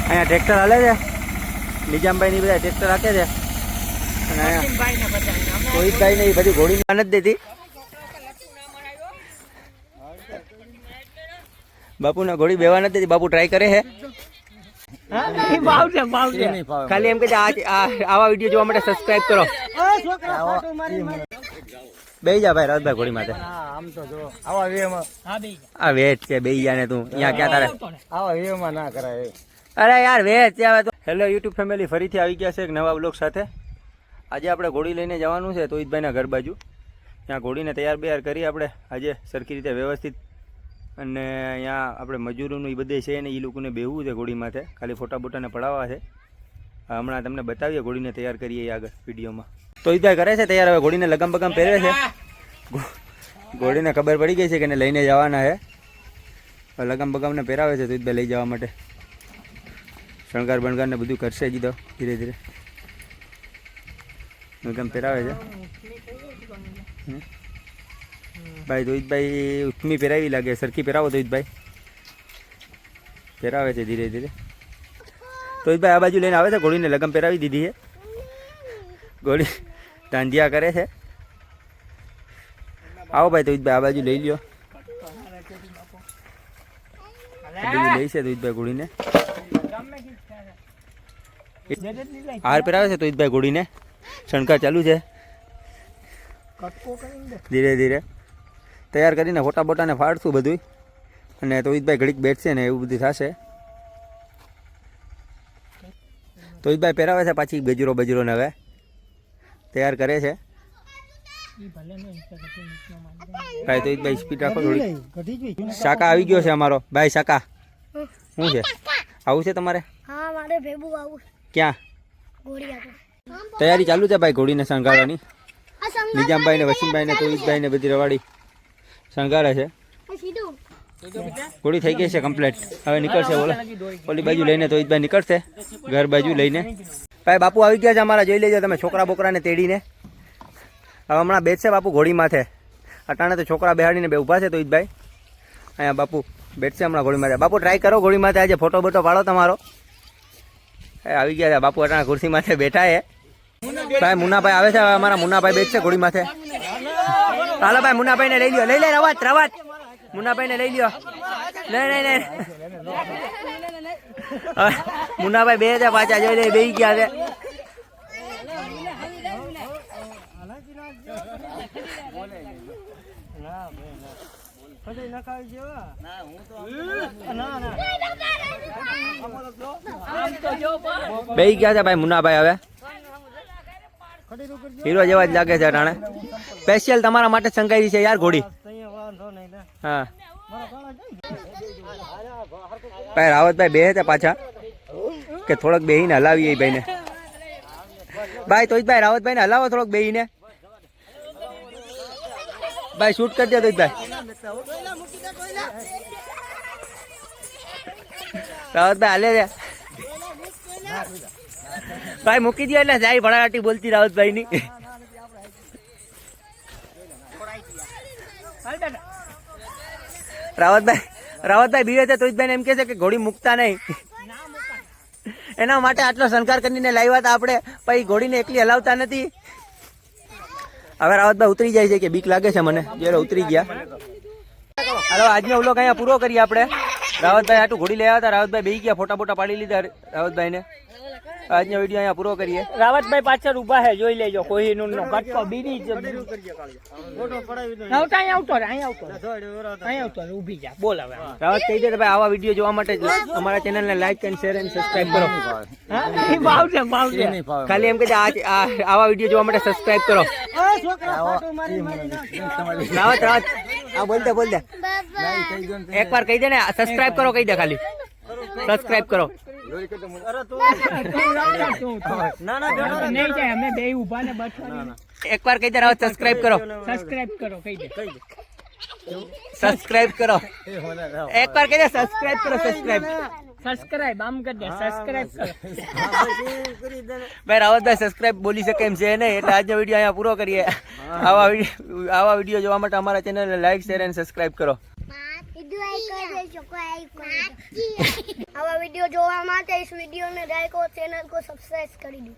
અહીંયા ટ્રેક્ટર હાલે છે, નિજામભાઈ ની બધા ટ્રેક્ટર રાખે છે અને રોહિતભાઈ ને એ બધી ઘોડી નથી દેતી. બાપુ ને ઘોડી બેવા નથી દેતી. બાપુ ટ્રાય કરે છે ખાલી એમ કે આવા વિડીયો જોવા માટે સબસ્ક્રાઇબ કરો. બેહી જા ભાઈ રાવતભાઈ ઘોડી માટે. આમ તો જો આવા વેમાં આ વેચ છે બેહી જા ને તું અહીંયા ક્યાં તારે આવા વેમાં ના કરાય. અરે યાર વેચ આવે તો. હેલો યુટ્યુબ ફેમિલી, ફરીથી આવી ગયા છે એક નવા બ્લોગ સાથે. આજે આપણે ઘોડી લઈને જવાનું છે તોહિતભાઈના ઘર બાજુ. ત્યાં ઘોડીને તૈયાર કરી આપણે આજે સરખી રીતે વ્યવસ્થિત. અને અહીંયા આપણે મજૂરોનું એ બધે છે ને એ લોકોને બેહવું છે ઘોડી માથે, ખાલી ફોટા બોટાને પડાવવા છે. હમણાં તમને બતાવીએ ઘોડીને તૈયાર કરીએ આગળ વિડીયોમાં. તોહિતભાઈ કરે છે તૈયાર. હવે ઘોડીને લગામ બગામ પહેરે છે. ઘોડીને ખબર પડી ગઈ છે કે એને લઈને જવાના છે. લગામ બગામને પહેરાવે છે તોહિતભાઈ લઈ જવા માટે. શણગાર બણગારને બધું કરશે જ તો ધીરે ધીરે. લગામ પહેરાવે છે ભાઈ. તોહિતભાઈ ઉથમી પહેરાવી લાગે. સરખી પહેરાવો તોહિતભાઈ. પહેરાવે છે ધીરે ધીરે. તોહિતભાઈ આ બાજુ લઈને આવે છે. ઘોડીને લગામ પહેરાવી દીધી છે. ઘોડી ધાંધિયા કરે છે. આવો ભાઈ તોહિતભાઈ આ બાજુ લઈ લ્યો. બીજું લઈ છે તોહિતભાઈ ઘોડીને. હાર પહેરાવે છે તોહિતભાઈ ઘોડીને. શણકાર ચાલુ છે ધીરે ધીરે. તૈયાર કરીને ફોટા બોટાને ફાડશું બધું. અને તોહિતભાઈ ઘડીક બેઠશે ને એવું બધું થશે. તોહિતભાઈ પહેરાવે છે પાછી ગજરો ને હવે તૈયાર કરે છે ભાઈ. તોહિતભાઈ સ્પીડ રાખો થોડી. શાકા આવી ગયો છે અમારો ભાઈ. શાકા શું છે? આવું છે તમારે? ક્યાં તૈયારી ચાલુ છે ભાઈ ઘોડીને શણગારવાની? નિજામભાઈ ને વસીમભાઈ ને તોહિતભાઈ ને બધી રવાડી શણગારે છે. ઘોડી થઈ ગઈ છે કમ્પ્લીટ. હવે નીકળશે ઓલી બાજુ લઈને. તોહિતભાઈ નીકળશે ઘર બાજુ લઈને. ભાઈ બાપુ આવી ગયા છે અમારા. જોઈ લેજો તમે છોકરા બોકરાને તેડીને. હવે હમણાં બેઠશે બાપુ ઘોડી માથે. અટાણે તો છોકરા બેહાડીને બે ઊભા છે તોહિતભાઈ. અહીંયા બાપુ બેઠશે હમણાં ઘોડી માથે. બાપુ ટ્રાય કરો ઘોડી માથે આજે ફોટો બોટો પાડો તમારો. આવી ગયા છે બાપુ. અટાણે ખુરશી માથે બેઠા છે ભાઈ. મુન્નાભાઈ આવે છે. હવે અમારા મુન્નાભાઈ બેઠશે ઘોડી માથે. હાલો ભાઈ મુન્નાભાઈ ને લઈ લ્યો. લઈ લે રવાત મુન્નાભાઈ ને લઈ લ્યો. લઈ મુન્નાભાઈ બે છે પાછા. જોઈ લે બેસી ગયા છે. બેસી ગયા છે ભાઈ મુન્નાભાઈ. હવે હીરો જેવા જ લાગે છે અટાણે. સ્પેશિયલ તમારા માટે સંગાઈ છે યાર ઘોડી. હા ભાઈ રાવતભાઈ બે હતા પાછા કે થોડોક બેહીને હલાવીએ ભાઈને. ભાઈ તોહિતભાઈ રાવતભાઈ ને હલાવો થોડોક બેહીને. ભાઈ શૂટ કરી દે તોહિતભાઈ. રાવતભાઈ હાલે છે ભાઈ. મૂકી દે એટલે જાય ભડાટી બોલતી રાવતભાઈ ની. રાવતભાઈ બીવે છે તોહિતભાઈ ને એમ કે છે કે ઘોડી મૂકતા નહીં. એના માટે આટલો શણગાર કરીને લાવ્યા હતા આપણે. પછી ઘોડીને એકલી હલાવતા નથી. હવે રાવતભાઈ ઉતરી જાય છે કે બીક લાગે છે મને. જયારે ઉતરી ગયા. હાલો આજનો વ્લોગ અહીંયા પૂરો કરીએ આપણે. રાવતભાઈ આટલું ઘોડી લેવા હતા. રાવતભાઈ બેસી ગયા. ફોટા બોટા પાડી લીધા રાવતભાઈ ને. આજનો વિડીયો અહીંયા પૂરો કરીએ. રાવતભાઈ પાછળ ઉભા છે જોઈ લેજો. કોઈ નો કટકો બીડી ઉભી જા. બોલ હવે રાવત કહી દે ભાઈ આવા વિડીયો જોવા માટે અમારા ચેનલને like and share and subscribe કરો. ખાલી એમ કે આવા વિડીયો જોવા માટે સબસ્ક્રાઇબ કરો. રાવત હા બોલ દે એક વાર કહી દે ને. સબસ્ક્રાઇબ કરો કહી દે. ખાલી સબસ્ક્રાઇબ કરો. એક વાર કહી દે રાવત સબસ્ક્રાઇબ કરો. કહી દે. સબસ્ક્રાઇબ કરો. એક વાર કહી દે સબસ્ક્રાઇબ કરો. સબસ્ક્રાઇબ આમ કરી દે. સબસ્ક્રાઇબ કરો ભાઈ. રાવતભાઈ સબસ્ક્રાઇબ બોલી શકે એમ છે નહીં. એટલે આજનો વિડીયો અહીંયા પૂરો કરીએ. આવા વિડીયો જોવા માટે અમારા ચેનલને લાઈક શેર અને સબસ્ક્રાઇબ કરો. આવા વિડીયો જોવા માટે ઇસ વિડીયો ને લાઈક और चैनल को सब्सक्राइब કરી દો.